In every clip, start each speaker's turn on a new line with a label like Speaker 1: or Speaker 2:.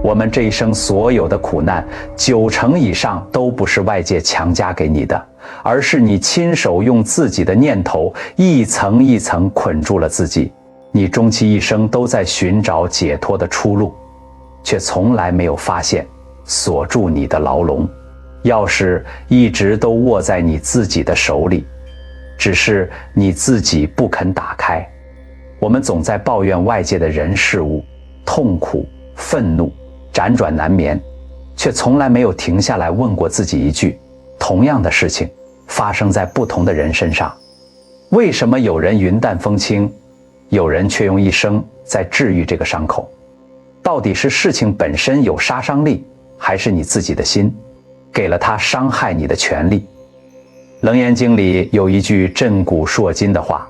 Speaker 1: 我们这一生所有的苦难，90%以上都不是外界强加给你的，而是你亲手用自己的念头一层一层捆住了自己。你终其一生都在寻找解脱的出路，却从来没有发现锁住你的牢笼，钥匙一直都握在你自己的手里，只是你自己不肯打开。我们总在抱怨外界的人事物，痛苦、愤怒，辗转难眠，却从来没有停下来问过自己一句：同样的事情发生在不同的人身上，为什么有人云淡风轻，有人却用一生在治愈这个伤口？到底是事情本身有杀伤力，还是你自己的心给了他伤害你的权利？楞严经里有一句震古烁今的话：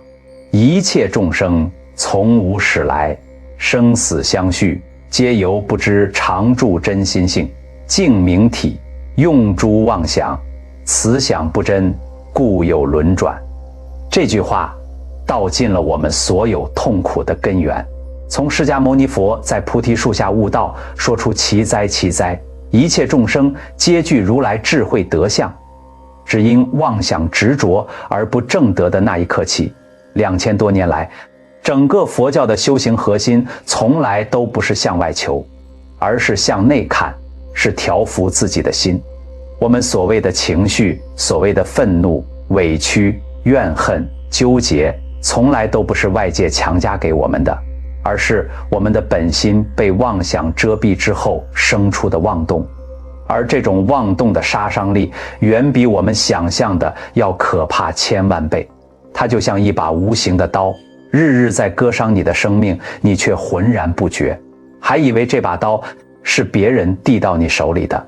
Speaker 1: 一切众生从无始来，生死相续，皆由不知常住真心性，净明体，用诸妄想，此想不真，故有轮转。这句话道尽了我们所有痛苦的根源。从释迦牟尼佛在菩提树下悟道，说出奇哉奇哉，一切众生皆具如来智慧德相，只因妄想执着而不正得的那一刻起，2000多年来，整个佛教的修行核心从来都不是向外求，而是向内看，是调伏自己的心。我们所谓的情绪，所谓的愤怒、委屈、怨恨、纠结，从来都不是外界强加给我们的，而是我们的本心被妄想遮蔽之后生出的妄动。而这种妄动的杀伤力远比我们想象的要可怕1000万倍。它就像一把无形的刀，日日在割伤你的生命，你却浑然不觉，还以为这把刀是别人递到你手里的。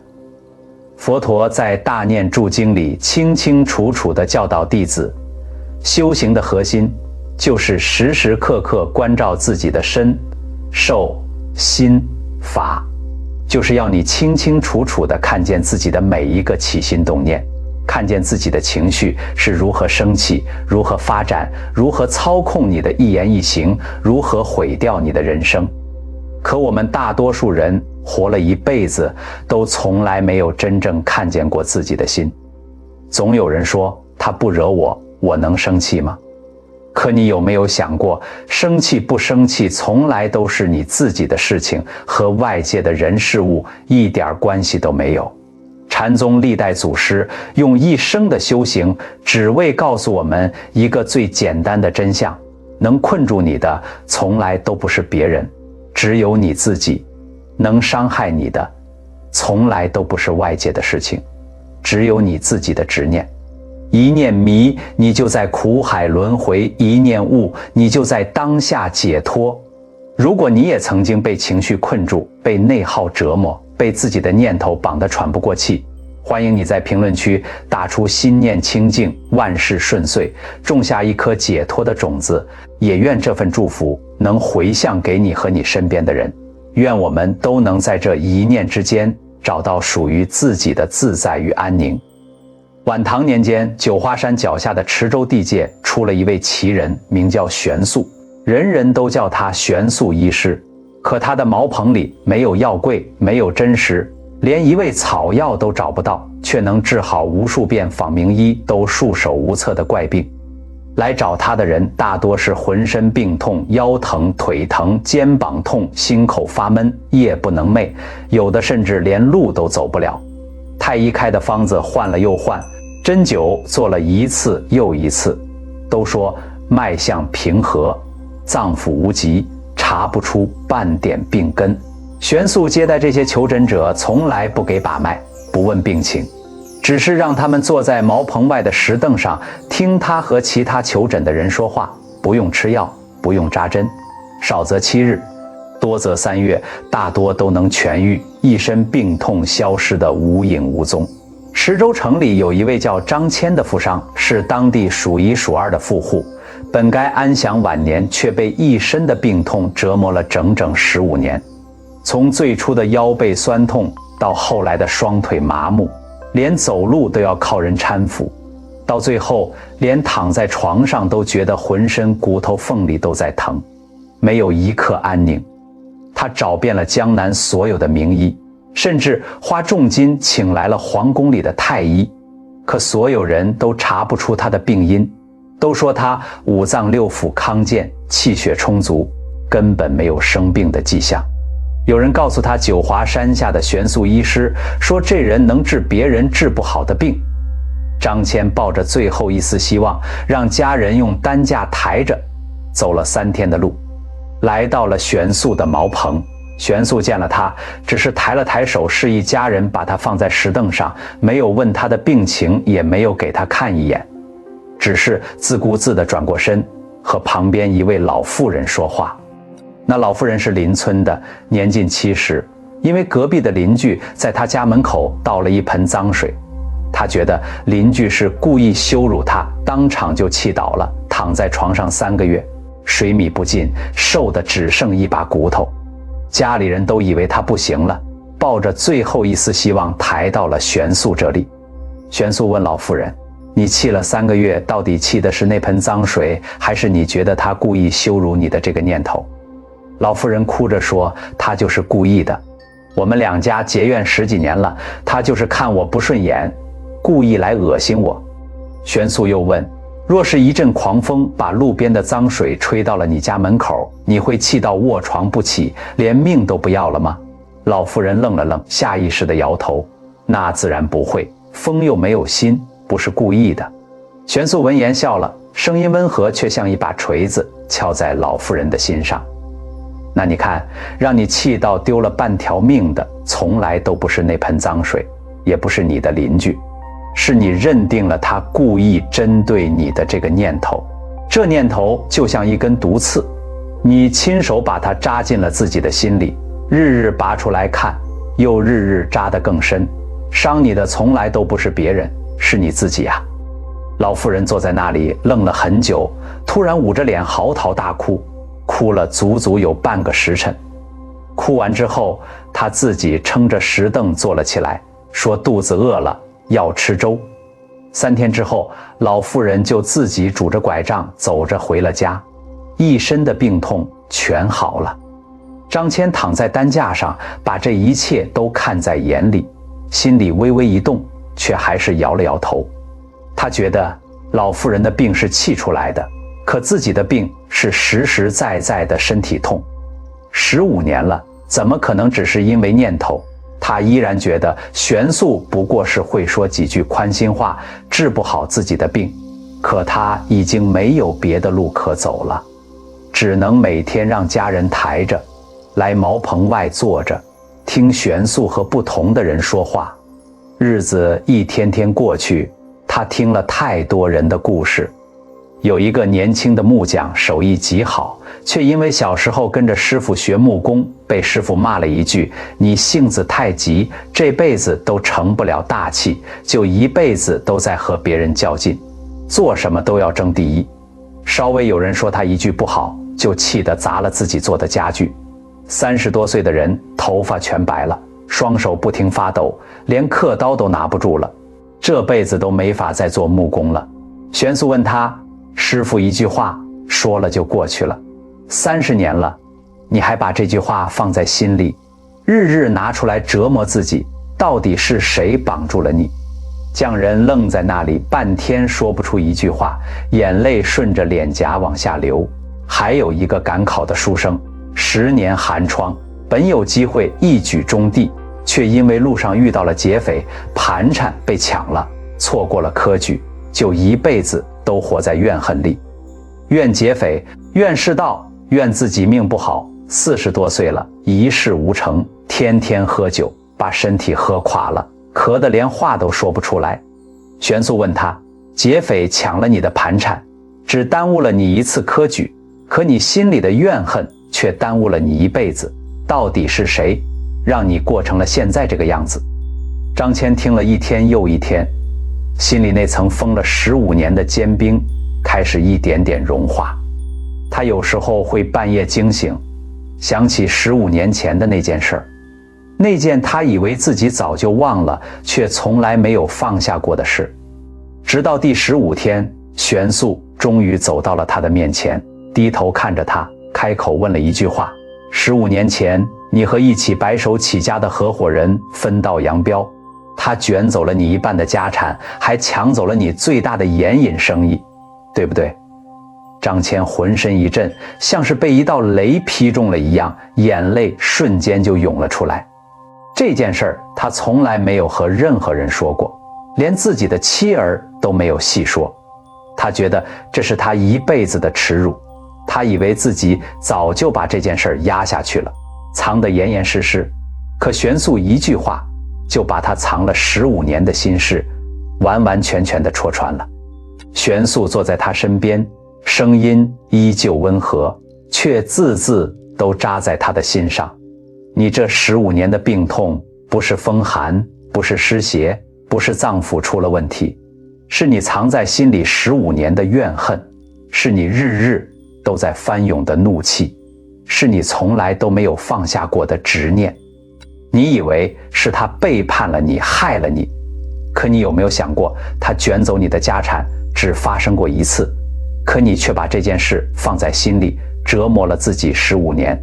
Speaker 1: 佛陀在《大念住经》里清清楚楚地教导弟子，修行的核心就是时时刻刻关照自己的身、受、心、法，就是要你清清楚楚地看见自己的每一个起心动念，看见自己的情绪是如何升起，如何发展，如何操控你的一言一行，如何毁掉你的人生。可我们大多数人活了一辈子，都从来没有真正看见过自己的心。总有人说他不惹我，我能生气吗？可你有没有想过，生气不生气从来都是你自己的事情，和外界的人事物一点关系都没有。禅宗历代祖师用一生的修行，只为告诉我们一个最简单的真相：能困住你的从来都不是别人，只有你自己；能伤害你的从来都不是外界的事情，只有你自己的执念。一念迷，你就在苦海轮回；一念悟，你就在当下解脱。如果你也曾经被情绪困住，被内耗折磨，被自己的念头绑得喘不过气，欢迎你在评论区打出心念清净，万事顺遂，种下一颗解脱的种子。也愿这份祝福能回向给你和你身边的人，愿我们都能在这一念之间找到属于自己的自在与安宁。晚唐年间，九华山脚下的池州地界出了一位奇人，名叫玄素，人人都叫他玄素医师。可他的茅棚里没有药柜，没有针石，连一味草药都找不到，却能治好无数遍仿名医都束手无策的怪病。来找他的人大多是浑身病痛，腰疼、腿疼、肩膀痛，心口发闷，夜不能寐，有的甚至连路都走不了。太医开的方子换了又换，针灸做了一次又一次，都说脉象平和，脏腑无疾，查不出半点病根。玄素接待这些求诊者，从来不给把脉，不问病情，只是让他们坐在茅棚外的石凳上，听他和其他求诊的人说话，不用吃药，不用扎针，少则7日，多则3月，大多都能痊愈，一身病痛消失得无影无踪。池州城里有一位叫张谦的富商，是当地数1数2的富户，本该安享晚年，却被一身的病痛折磨了整整15年。从最初的腰背酸痛，到后来的双腿麻木，连走路都要靠人搀扶，到最后连躺在床上都觉得浑身骨头缝里都在疼，没有一刻安宁。他找遍了江南所有的名医，甚至花重金请来了皇宫里的太医，可所有人都查不出他的病因，都说他五脏六腑康健，气血充足，根本没有生病的迹象。有人告诉他九华山下的玄素医师，说这人能治别人治不好的病。张骞抱着最后一丝希望，让家人用担架抬着，走了3天的路，来到了玄素的茅棚。玄素见了他，只是抬了抬手，示意家人把他放在石凳上，没有问他的病情，也没有给他看一眼，只是自顾自地转过身，和旁边一位老妇人说话。那老妇人是邻村的，年近70，因为隔壁的邻居在他家门口倒了一盆脏水，他觉得邻居是故意羞辱他，当场就气倒了，躺在床上3个月，水米不进，瘦得只剩一把骨头。家里人都以为他不行了，抱着最后一丝希望抬到了玄素这里。玄素问老妇人，你气了3个月，到底气的是那盆脏水，还是你觉得他故意羞辱你的这个念头？老妇人哭着说，他就是故意的，我们2家结怨10几年了，他就是看我不顺眼，故意来恶心我。玄素又问，若是一阵狂风把路边的脏水吹到了你家门口，你会气到卧床不起，连命都不要了吗？老妇人愣了愣，下意识地摇头，那自然不会，风又没有心，不是故意的。玄素闻言笑了，声音温和，却像一把锤子敲在老妇人的心上。那你看，让你气到丢了半条命的，从来都不是那盆脏水，也不是你的邻居，是你认定了他故意针对你的这个念头。这念头就像一根毒刺，你亲手把它扎进了自己的心里，日日拔出来看，又日日扎得更深。伤你的从来都不是别人，是你自己啊。老妇人坐在那里愣了很久，突然捂着脸嚎啕大哭，哭了足足有半个时辰。哭完之后，她自己撑着石凳坐了起来，说肚子饿了，要吃粥。3天之后，老妇人就自己拄着拐杖走着回了家，一身的病痛全好了。张骞躺在担架上，把这一切都看在眼里，心里微微一动，却还是摇了摇头。他觉得老妇人的病是气出来的，可自己的病是实实在在的身体痛。15年了，怎么可能只是因为念头？他依然觉得玄素不过是会说几句宽心话，治不好自己的病，可他已经没有别的路可走了，只能每天让家人抬着来茅棚外坐着，听玄素和不同的人说话。日子一天天过去，他听了太多人的故事。有一个年轻的木匠，手艺极好，却因为小时候跟着师傅学木工，被师傅骂了一句，你性子太急，这辈子都成不了大器，就一辈子都在和别人较劲，做什么都要争第一。稍微有人说他一句不好，就气得砸了自己做的家具。30多岁的人，头发全白了，双手不停发抖，连刻刀都拿不住了，这辈子都没法再做木工了。玄素问他，师傅一句话说了就过去了，30年了，你还把这句话放在心里，日日拿出来折磨自己，到底是谁绑住了你？匠人愣在那里半天说不出一句话，眼泪顺着脸颊往下流。还有一个赶考的书生，10年寒窗，本有机会一举中第，却因为路上遇到了劫匪，盘缠被抢了，错过了科举，就一辈子都活在怨恨里，怨劫匪，怨世道，怨自己命不好，40多岁了，一事无成，天天喝酒，把身体喝垮了，咳得连话都说不出来。玄素问他，劫匪抢了你的盘缠，只耽误了你一次科举，可你心里的怨恨却耽误了你一辈子，到底是谁让你过成了现在这个样子？张骞听了一天又一天，心里那层封了15年的坚冰开始一点点融化。他有时候会半夜惊醒，想起15年前的那件事儿，那件他以为自己早就忘了，却从来没有放下过的事。直到第15天，玄素终于走到了他的面前，低头看着他，开口问了一句话， 15年前，你和一起白手起家的合伙人分道扬镳，他卷走了你一半的家产，还抢走了你最大的盐饮生意，对不对？张骞浑身一震，像是被一道雷劈中了一样，眼泪瞬间就涌了出来。这件事儿他从来没有和任何人说过，连自己的妻儿都没有细说。他觉得这是他一辈子的耻辱，他以为自己早就把这件事儿压下去了，藏得严严实实。可玄素一句话就把他藏了15年的心事完完全全地戳穿了。玄素坐在他身边，声音依旧温和，却字字都扎在他的心上。你这15年的病痛，不是风寒，不是湿邪，不是脏腑出了问题，是你藏在心里15年的怨恨，是你日日都在翻涌的怒气，是你从来都没有放下过的执念。你以为是他背叛了你，害了你，可你有没有想过，他卷走你的家产只发生过一次，可你却把这件事放在心里，折磨了自己15年，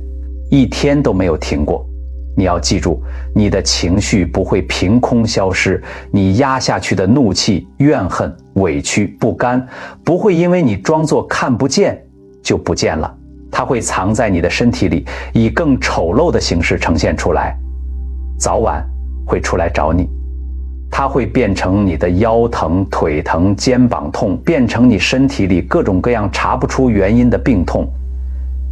Speaker 1: 一天都没有停过。你要记住，你的情绪不会凭空消失，你压下去的怒气、怨恨、委屈、不甘，不会因为你装作看不见就不见了，它会藏在你的身体里，以更丑陋的形式呈现出来，早晚会出来找你。它会变成你的腰疼、腿疼、肩膀痛，变成你身体里各种各样查不出原因的病痛。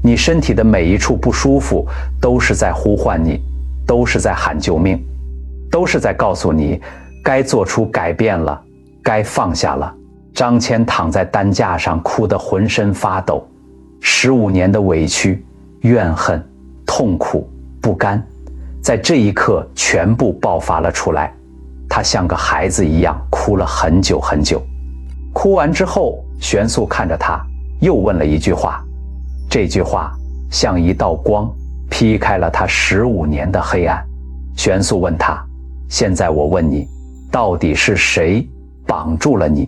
Speaker 1: 你身体的每一处不舒服，都是在呼唤你，都是在喊救命，都是在告诉你该做出改变了，该放下了。张骞躺在担架上，哭得浑身发抖。15年的委屈、怨恨、痛苦、不甘，在这一刻全部爆发了出来。他像个孩子一样哭了很久很久。哭完之后，玄素看着他，又问了一句话，这句话像一道光，劈开了他15年的黑暗。玄素问他，现在我问你，到底是谁绑住了你？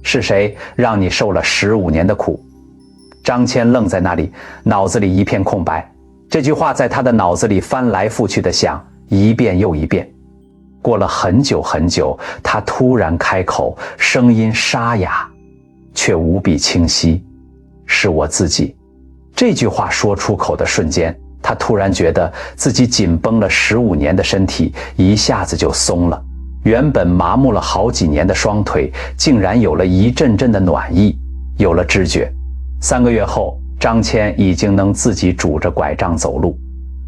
Speaker 1: 是谁让你受了15年的苦？张骞愣在那里，脑子里一片空白。这句话在他的脑子里翻来覆去的想，一遍又一遍。过了很久很久，他突然开口，声音沙哑，却无比清晰，是我自己。这句话说出口的瞬间，他突然觉得自己紧绷了15年的身体一下子就松了，原本麻木了好几年的双腿竟然有了一阵阵的暖意，有了知觉。3个月后，张骞已经能自己拄着拐杖走路。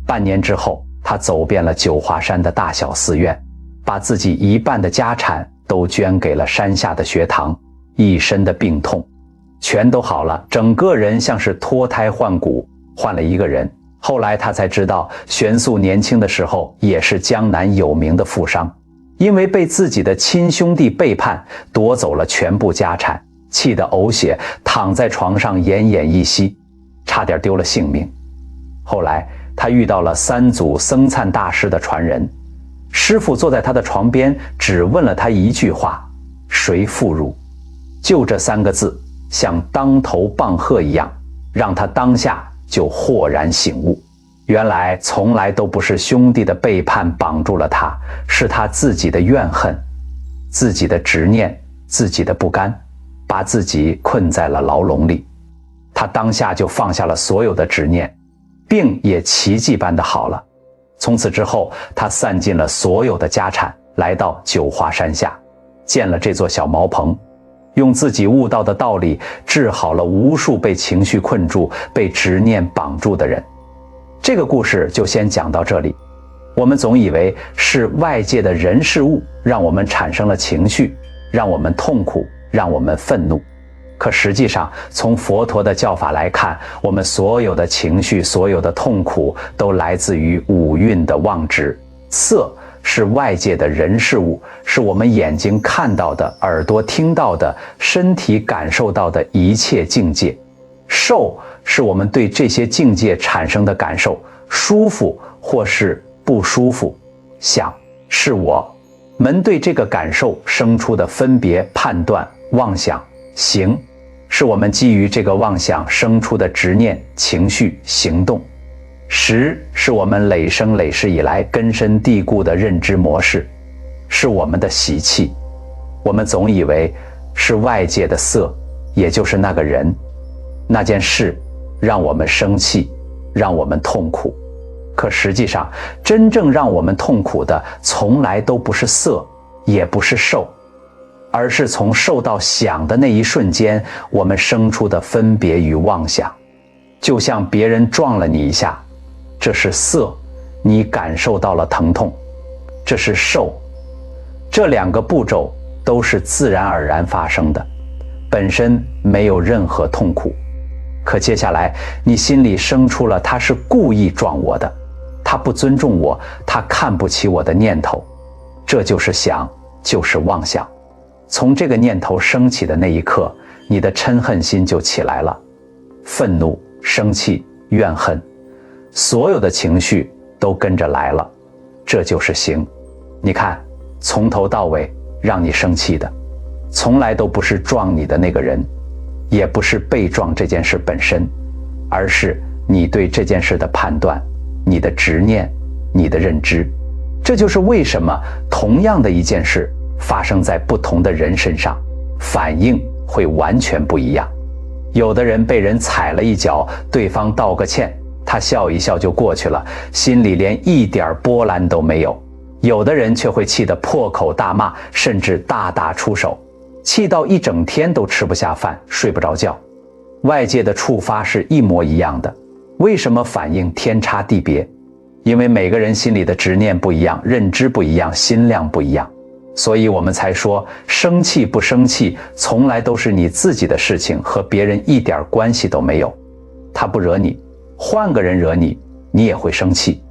Speaker 1: 半年之后，他走遍了九华山的大小寺院，把自己一半的家产都捐给了山下的学堂，一身的病痛全都好了，整个人像是脱胎换骨，换了一个人。后来他才知道，玄素年轻的时候也是江南有名的富商，因为被自己的亲兄弟背叛，夺走了全部家产，气得呕血，躺在床上奄奄一息，差点丢了性命。后来他遇到了三祖僧璨大师的传人，师父坐在他的床边，只问了他一句话，谁负汝？就这3个字，像当头棒喝一样，让他当下就豁然醒悟，原来从来都不是兄弟的背叛绑住了他，是他自己的怨恨，自己的执念，自己的不甘，把自己困在了牢笼里。他当下就放下了所有的执念，病也奇迹般的好了。从此之后，他散尽了所有的家产，来到九华山下，建了这座小茅棚，用自己悟到的道理治好了无数被情绪困住、被执念绑住的人。这个故事就先讲到这里。我们总以为是外界的人事物让我们产生了情绪，让我们痛苦，让我们愤怒。可实际上，从佛陀的教法来看，我们所有的情绪、所有的痛苦都来自于五蕴的妄执。色是外界的人事物，是我们眼睛看到的、耳朵听到的、身体感受到的一切境界。受是我们对这些境界产生的感受，舒服或是不舒服。想是我们对这个感受生出的分别、判断、妄想。行是我们基于这个妄想生出的执念、情绪、行动。识是我们累生累世以来根深蒂固的认知模式，是我们的习气。我们总以为是外界的色，也就是那个人、那件事让我们生气，让我们痛苦。可实际上，真正让我们痛苦的从来都不是色，也不是受，而是从受到想的那一瞬间，我们生出的分别与妄想。就像别人撞了你一下，这是色，你感受到了疼痛，这是受。这两个步骤都是自然而然发生的，本身没有任何痛苦。可接下来你心里生出了他是故意撞我的，他不尊重我，他看不起我的念头，这就是想，就是妄想。从这个念头升起的那一刻，你的嗔恨心就起来了，愤怒、生气、怨恨，所有的情绪都跟着来了，这就是行。你看，从头到尾让你生气的，从来都不是撞你的那个人，也不是被撞这件事本身，而是你对这件事的判断，你的执念，你的认知。这就是为什么同样的一件事发生在不同的人身上，反应会完全不一样。有的人被人踩了一脚，对方道个歉，他笑一笑就过去了，心里连一点波澜都没有。有的人却会气得破口大骂，甚至大打出手，气到一整天都吃不下饭，睡不着觉。外界的触发是一模一样的，为什么反应天差地别？因为每个人心里的执念不一样，认知不一样，心量不一样。所以我们才说，生气不生气从来都是你自己的事情，和别人一点关系都没有。他不惹你，换个人惹你，你也会生气。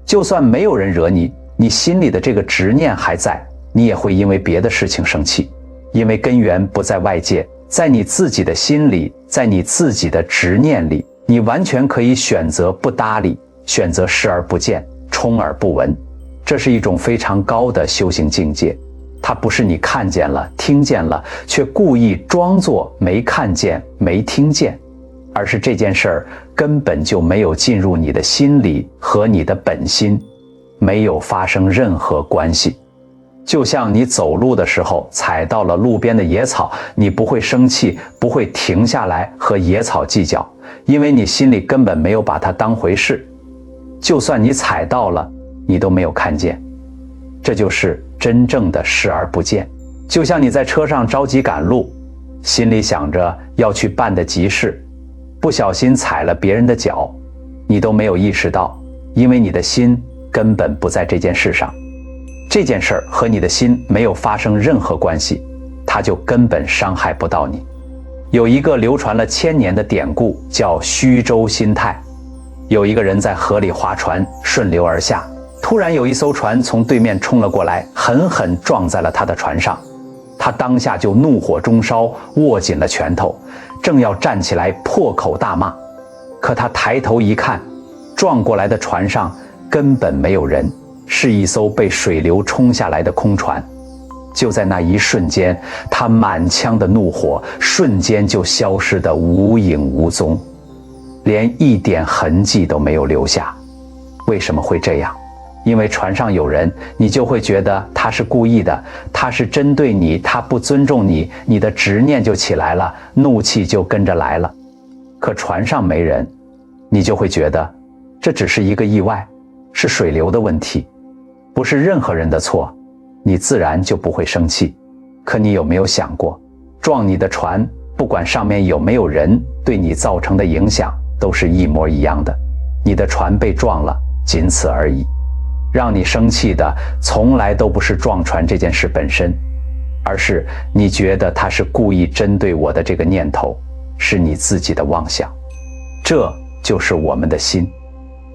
Speaker 1: 就算没有人惹你，你心里的这个执念还在，你也会因为别的事情生气。因为根源不在外界，在你自己的心里，在你自己的执念里，你完全可以选择不搭理，选择视而不见，充耳不闻。这是一种非常高的修行境界，它不是你看见了、听见了，却故意装作没看见、没听见，而是这件事儿根本就没有进入你的心里，和你的本心没有发生任何关系。就像你走路的时候踩到了路边的野草，你不会生气，不会停下来和野草计较，因为你心里根本没有把它当回事。就算你踩到了，你都没有看见。这就是真正的视而不见。就像你在车上着急赶路，心里想着要去办的急事，不小心踩了别人的脚，你都没有意识到，因为你的心根本不在这件事上。这件事儿和你的心没有发生任何关系，它就根本伤害不到你。有一个流传了1000年的典故，叫虚舟心态。有一个人在河里划船，顺流而下，突然有一艘船从对面冲了过来，狠狠撞在了他的船上。他当下就怒火中烧，握紧了拳头，正要站起来破口大骂。可他抬头一看，撞过来的船上根本没有人，是一艘被水流冲下来的空船。就在那一瞬间，他满腔的怒火瞬间就消失得无影无踪，连一点痕迹都没有留下。为什么会这样？因为船上有人，你就会觉得他是故意的，他是针对你，他不尊重你，你的执念就起来了，怒气就跟着来了。可船上没人，你就会觉得这只是一个意外，是水流的问题，不是任何人的错，你自然就不会生气。可你有没有想过，撞你的船，不管上面有没有人，对你造成的影响都是一模一样的。你的船被撞了，仅此而已。让你生气的从来都不是撞船这件事本身，而是你觉得他是故意针对我的这个念头，是你自己的妄想。这就是我们的心。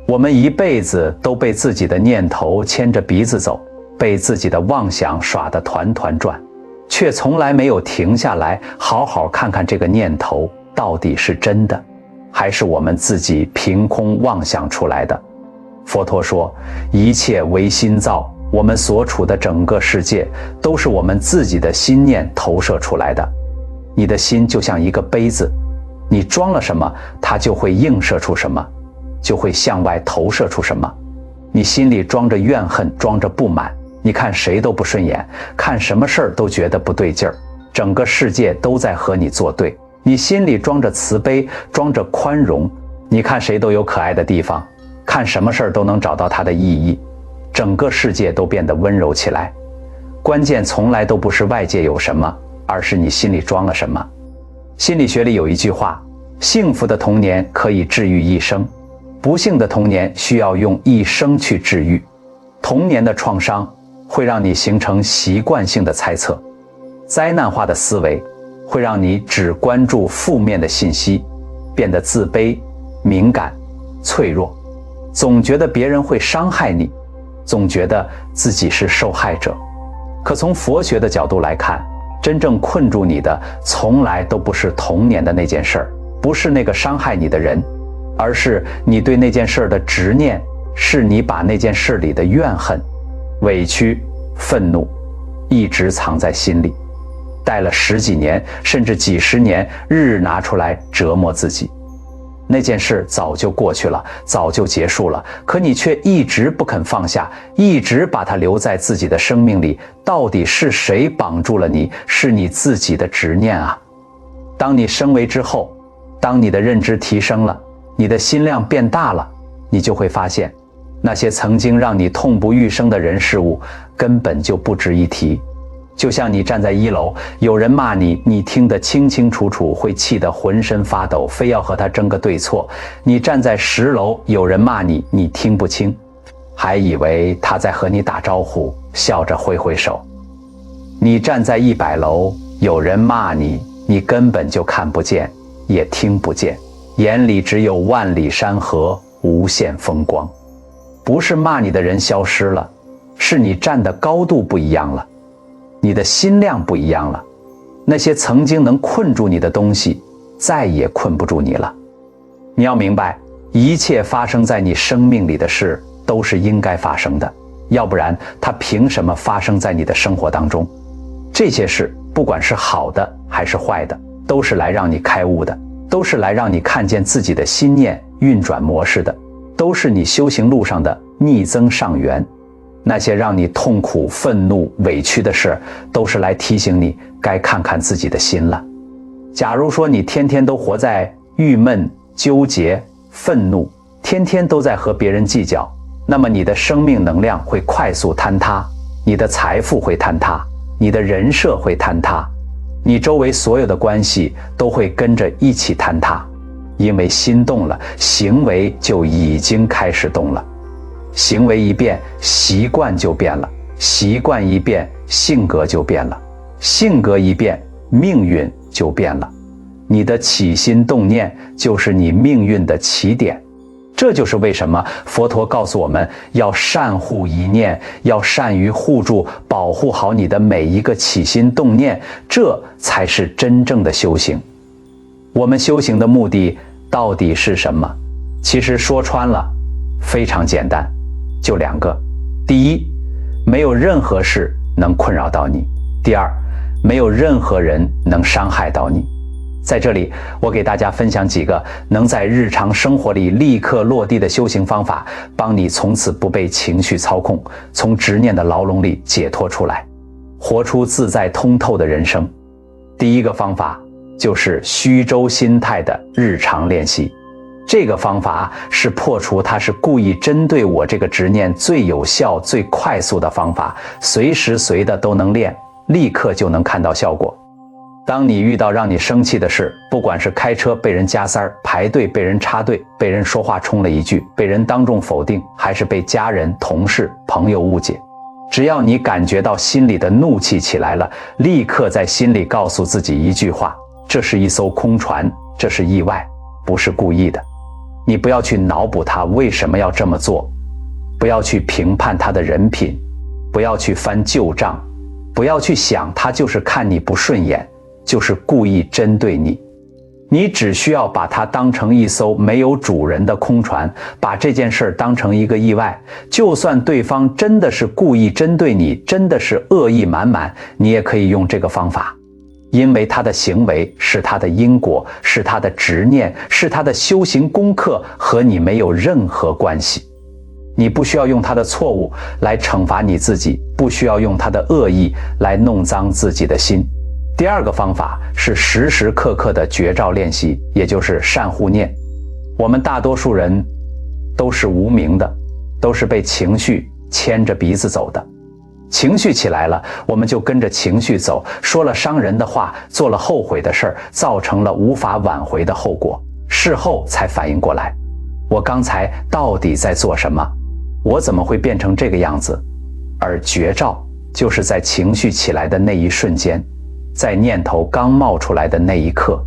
Speaker 1: 我们一辈子都被自己的念头牵着鼻子走，被自己的妄想耍得团团转，却从来没有停下来好好看看这个念头到底是真的，还是我们自己凭空妄想出来的。佛陀说，一切唯心造，我们所处的整个世界都是我们自己的心念投射出来的。你的心就像一个杯子，你装了什么，它就会映射出什么。就会向外投射出什么。你心里装着怨恨，装着不满，你看谁都不顺眼，看什么事儿都觉得不对劲儿，整个世界都在和你作对。你心里装着慈悲，装着宽容，你看谁都有可爱的地方，看什么事儿都能找到它的意义，整个世界都变得温柔起来。关键从来都不是外界有什么，而是你心里装了什么。心理学里有一句话，幸福的童年可以治愈一生，不幸的童年需要用一生去治愈。童年的创伤会让你形成习惯性的猜测，灾难化的思维会让你只关注负面的信息，变得自卑、敏感、脆弱，总觉得别人会伤害你，总觉得自己是受害者。可从佛学的角度来看，真正困住你的从来都不是童年的那件事儿，不是那个伤害你的人，而是你对那件事的执念，是你把那件事里的怨恨、委屈、愤怒一直藏在心里，带了10几年甚至几十年，日日拿出来折磨自己。那件事早就过去了，早就结束了，可你却一直不肯放下，一直把它留在自己的生命里。到底是谁绑住了你？是你自己的执念啊！当你升维之后，当你的认知提升了，你的心量变大了，你就会发现，那些曾经让你痛不欲生的人事物根本就不值一提。就像你站在1楼，有人骂你，你听得清清楚楚，会气得浑身发抖，非要和他争个对错。你站在10楼，有人骂你，你听不清，还以为他在和你打招呼，笑着挥挥手。你站在100楼，有人骂你，你根本就看不见，也听不见，眼里只有万里山河，无限风光。不是骂你的人消失了，是你站的高度不一样了，你的心量不一样了，那些曾经能困住你的东西，再也困不住你了。你要明白，一切发生在你生命里的事，都是应该发生的，要不然它凭什么发生在你的生活当中？这些事，不管是好的还是坏的，都是来让你开悟的，都是来让你看见自己的心念运转模式的，都是你修行路上的逆增上缘。那些让你痛苦、愤怒、委屈的事，都是来提醒你该看看自己的心了。假如说你天天都活在郁闷、纠结、愤怒，天天都在和别人计较，那么你的生命能量会快速坍塌，你的财富会坍塌，你的人设会坍塌，你周围所有的关系都会跟着一起坍塌。因为心动了，行为就已经开始动了。行为一变，习惯就变了；习惯一变，性格就变了；性格一变，命运就变了。你的起心动念就是你命运的起点。这就是为什么佛陀告诉我们要善护一念，要善于护住、保护好你的每一个起心动念，这才是真正的修行。我们修行的目的到底是什么？其实说穿了，非常简单，就2个。第一，没有任何事能困扰到你；第二，没有任何人能伤害到你。在这里，我给大家分享几个能在日常生活里立刻落地的修行方法，帮你从此不被情绪操控，从执念的牢笼里解脱出来，活出自在通透的人生。第一个方法就是虚舟心态的日常练习。这个方法是破除它是故意针对我这个执念最有效、最快速的方法，随时随地都能练，立刻就能看到效果。当你遇到让你生气的事，不管是开车被人加塞儿、排队被人插队、被人说话冲了一句、被人当众否定，还是被家人、同事、朋友误解，只要你感觉到心里的怒气起来了，立刻在心里告诉自己一句话：这是一艘空船，这是意外，不是故意的。你不要去脑补他为什么要这么做，不要去评判他的人品，不要去翻旧账，不要去想他就是看你不顺眼，就是故意针对你。你只需要把它当成一艘没有主人的空船，把这件事当成一个意外。就算对方真的是故意针对你，真的是恶意满满，你也可以用这个方法。因为他的行为是他的因果，是他的执念，是他的修行功课，和你没有任何关系。你不需要用他的错误来惩罚你自己，不需要用他的恶意来弄脏自己的心。第二个方法是时时刻刻的觉照练习，也就是善护念。我们大多数人都是无明的，都是被情绪牵着鼻子走的。情绪起来了，我们就跟着情绪走，说了伤人的话，做了后悔的事儿，造成了无法挽回的后果。事后才反应过来，我刚才到底在做什么？我怎么会变成这个样子？而觉照就是在情绪起来的那一瞬间，在念头刚冒出来的那一刻，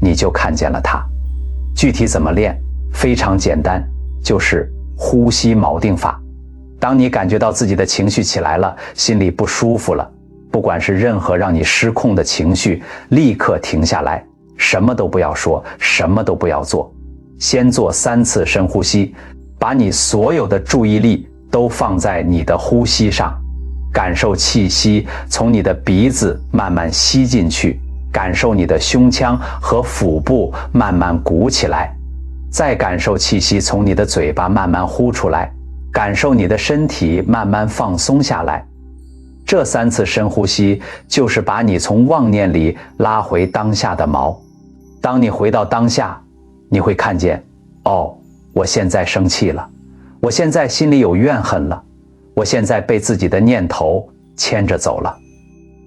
Speaker 1: 你就看见了它。具体怎么练？非常简单，就是呼吸锚定法。当你感觉到自己的情绪起来了，心里不舒服了，不管是任何让你失控的情绪，立刻停下来，什么都不要说，什么都不要做，先做3次深呼吸，把你所有的注意力都放在你的呼吸上，感受气息从你的鼻子慢慢吸进去，感受你的胸腔和腹部慢慢鼓起来，再感受气息从你的嘴巴慢慢呼出来，感受你的身体慢慢放松下来。这3次深呼吸就是把你从妄念里拉回当下的锚。当你回到当下，你会看见，哦，我现在生气了，我现在心里有怨恨了，我现在被自己的念头牵着走了。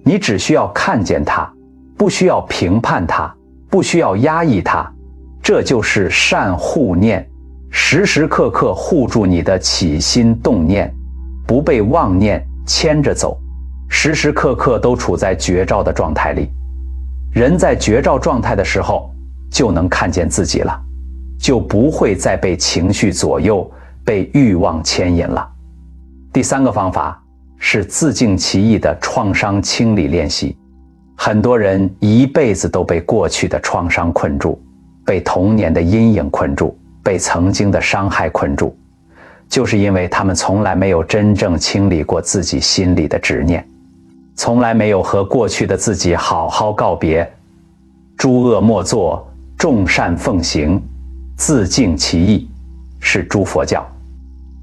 Speaker 1: 你只需要看见它，不需要评判它，不需要压抑它，这就是善护念，时时刻刻护住你的起心动念，不被妄念牵着走，时时刻刻都处在觉照的状态里。人在觉照状态的时候，就能看见自己了，就不会再被情绪左右，被欲望牵引了。第3个方法是自净其意的创伤清理练习。很多人一辈子都被过去的创伤困住，被童年的阴影困住，被曾经的伤害困住，就是因为他们从来没有真正清理过自己心里的执念，从来没有和过去的自己好好告别。诸恶莫作，众善奉行，自净其意，是诸佛教。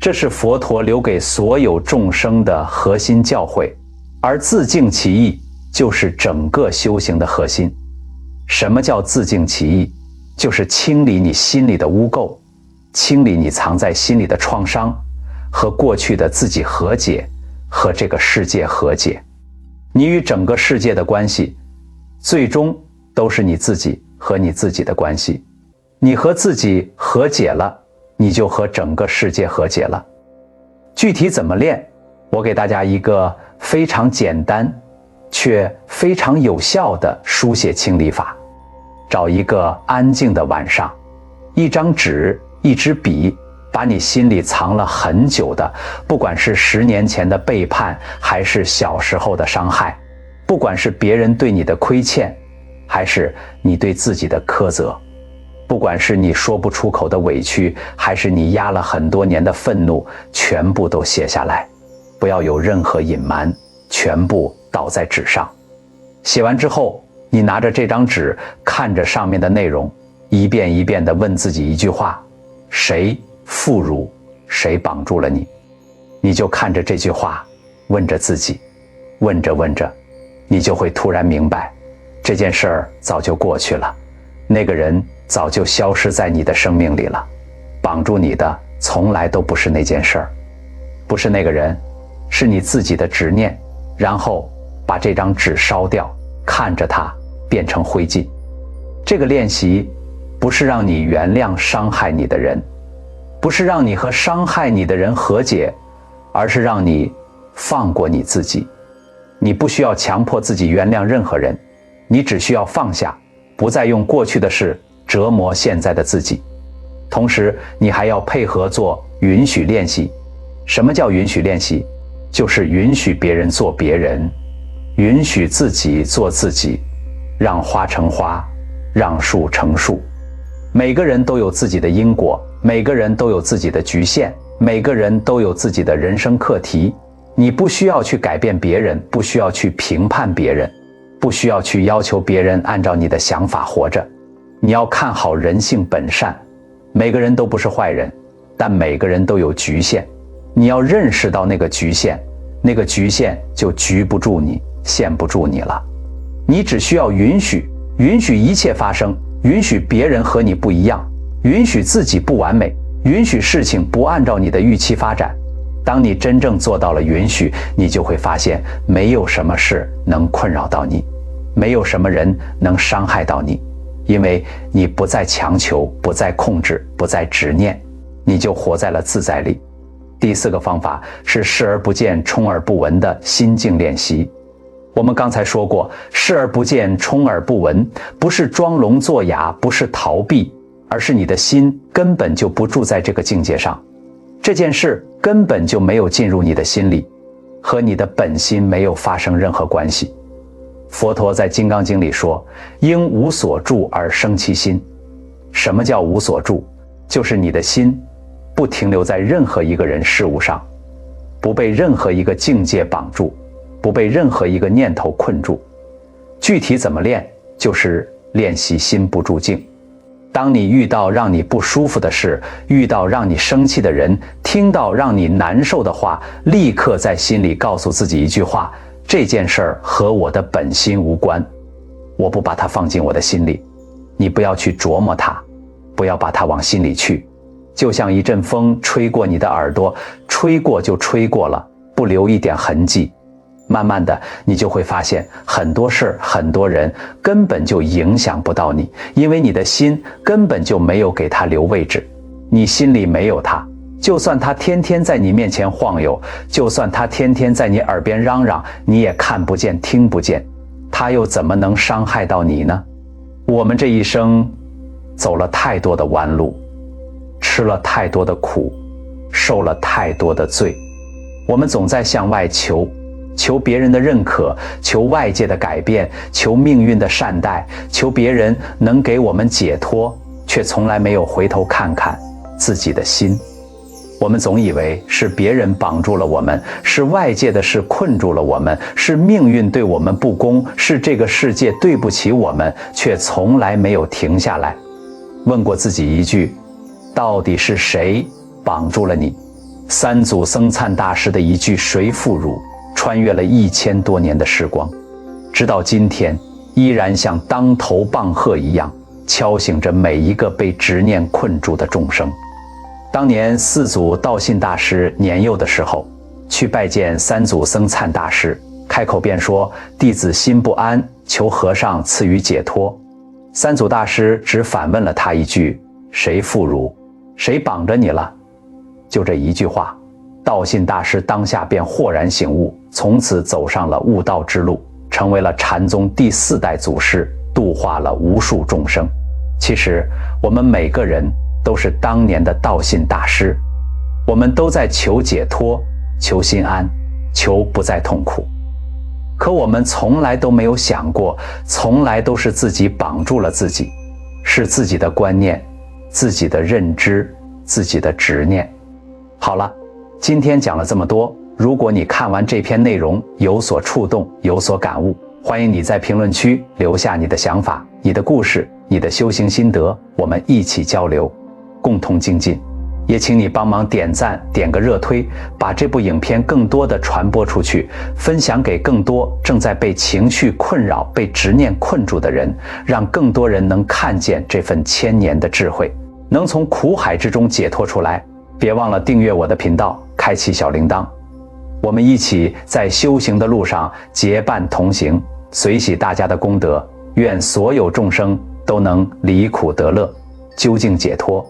Speaker 1: 这是佛陀留给所有众生的核心教诲，而自净其意就是整个修行的核心。什么叫自净其意？就是清理你心里的污垢，清理你藏在心里的创伤，和过去的自己和解，和这个世界和解。你与整个世界的关系，最终都是你自己和你自己的关系。你和自己和解了，你就和整个世界和解了。具体怎么练？我给大家一个非常简单却非常有效的书写清理法。找一个安静的晚上，一张纸，一支笔，把你心里藏了很久的，不管是10年前的背叛，还是小时候的伤害，不管是别人对你的亏欠，还是你对自己的苛责，不管是你说不出口的委屈，还是你压了很多年的愤怒，全部都写下来，不要有任何隐瞒，全部倒在纸上。写完之后，你拿着这张纸，看着上面的内容，一遍一遍地问自己一句话：谁负辱，谁绑住了你？你就看着这句话，问着自己，问着问着，你就会突然明白，这件事儿早就过去了，那个人早就消失在你的生命里了。绑住你的从来都不是那件事儿，不是那个人，是你自己的执念。然后把这张纸烧掉，看着它变成灰烬。这个练习不是让你原谅伤害你的人，不是让你和伤害你的人和解，而是让你放过你自己。你不需要强迫自己原谅任何人，你只需要放下，不再用过去的事折磨现在的自己。同时你还要配合做允许练习。什么叫允许练习？就是允许别人做别人，允许自己做自己，让花成花，让树成树。每个人都有自己的因果，每个人都有自己的局限，每个人都有自己的人生课题。你不需要去改变别人，不需要去评判别人，不需要去要求别人按照你的想法活着。你要看好人性本善，每个人都不是坏人，但每个人都有局限。你要认识到那个局限，那个局限就局不住你，限不住你了。你只需要允许一切发生，允许别人和你不一样，允许自己不完美，允许事情不按照你的预期发展。当你真正做到了允许，你就会发现没有什么事能困扰到你，没有什么人能伤害到你，因为你不再强求，不再控制，不再执念，你就活在了自在里。第4个方法是视而不见，充耳不闻的心境练习。我们刚才说过，视而不见，充耳不闻，不是装聋作哑，不是逃避，而是你的心根本就不住在这个境界上，这件事根本就没有进入你的心里，和你的本心没有发生任何关系。佛陀在《金刚经》里说，应无所住而生其心。什么叫无所住？就是你的心不停留在任何一个人事物上，不被任何一个境界绑住，不被任何一个念头困住。具体怎么练？就是练习心不住境。当你遇到让你不舒服的事，遇到让你生气的人，听到让你难受的话，立刻在心里告诉自己一句话：这件事儿和我的本心无关，我不把它放进我的心里。你不要去琢磨它，不要把它往心里去，就像一阵风吹过你的耳朵，吹过就吹过了，不留一点痕迹。慢慢的，你就会发现很多事很多人根本就影响不到你，因为你的心根本就没有给他留位置。你心里没有他，就算他天天在你面前晃悠，就算他天天在你耳边嚷嚷，你也看不见听不见，他又怎么能伤害到你呢？我们这一生走了太多的弯路，吃了太多的苦，受了太多的罪，我们总在向外求别人的认可，求外界的改变，求命运的善待，求别人能给我们解脱，却从来没有回头看看自己的心。我们总以为是别人绑住了我们，是外界的事困住了我们，是命运对我们不公，是这个世界对不起我们，却从来没有停下来问过自己一句：到底是谁绑住了你？三祖僧璨大师的一句谁负汝，穿越了1000多年的时光，直到今天依然像当头棒喝一样敲醒着每一个被执念困住的众生。当年四祖道信大师年幼的时候，去拜见三祖僧璨大师，开口便说：弟子心不安，求和尚赐予解脱。三祖大师只反问了他一句：谁负汝？谁绑着你了？就这一句话，道信大师当下便豁然醒悟，从此走上了悟道之路，成为了禅宗第4代祖师，度化了无数众生。其实我们每个人都是当年的道信大师，我们都在求解脱，求心安，求不再痛苦。可我们从来都没有想过，从来都是自己绑住了自己，是自己的观念，自己的认知，自己的执念。好了，今天讲了这么多，如果你看完这篇内容有所触动，有所感悟，欢迎你在评论区留下你的想法，你的故事，你的修行心得，我们一起交流，共同精进。也请你帮忙点赞，点个热推，把这部影片更多的传播出去，分享给更多正在被情绪困扰、被执念困住的人，让更多人能看见这份千年的智慧，能从苦海之中解脱出来。别忘了订阅我的频道，开启小铃铛，我们一起在修行的路上结伴同行，随喜大家的功德，愿所有众生都能离苦得乐，究竟解脱。